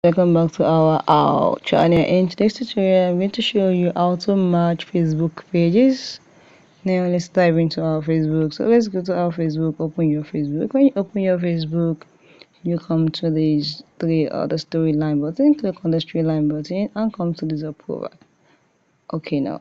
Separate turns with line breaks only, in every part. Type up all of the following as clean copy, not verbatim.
Welcome back to our channel. In today's tutorial, I'm going to show you how to match Facebook pages. Now let's dive into our Facebook. So let's go to our Facebook. Open your Facebook. When you open your Facebook, you come to these the storyline button. Click on the storyline button and come to this approval. Okay, now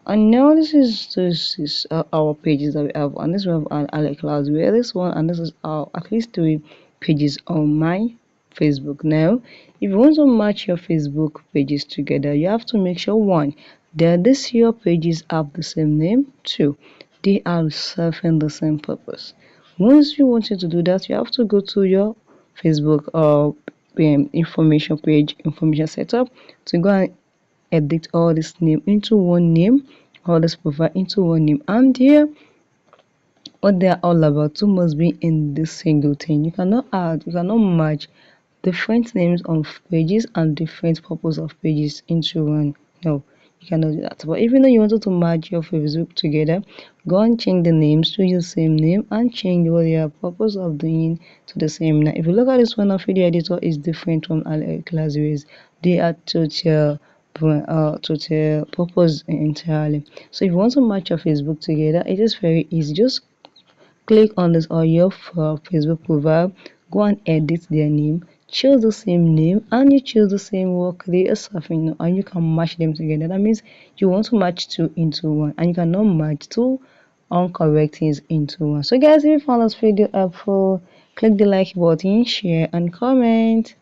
this is our pages that we have, and this one have Alec Clouds. Where this one and this is our at least 3 pages on my Facebook. Now, if you want to match your Facebook pages together, you have to make sure one that these your pages have the same name. Two, they are serving the same purpose. Once you want to do that, you have to go to your Facebook information page, information setup to go and edit all this name into one name, all this profile into one name, and here what they are all about two must be in this single thing. You cannot match different names of pages and different purpose of pages into one. No, you cannot do that. But even though you wanted to match your Facebook together, go and change the names to your same name and change what your purpose of doing to the same. Now if you look at this one, of video editor is different from other classes. They are total purpose entirely. So if you want to match your Facebook together, it is very easy. Just click on this or your Facebook profile, go and edit their name, choose the same name, and you choose the same work they are serving, and you can match them together. That means you want to match two into one, and you cannot match two incorrect things into one. So guys, if you found this video helpful, click the like button, share and comment.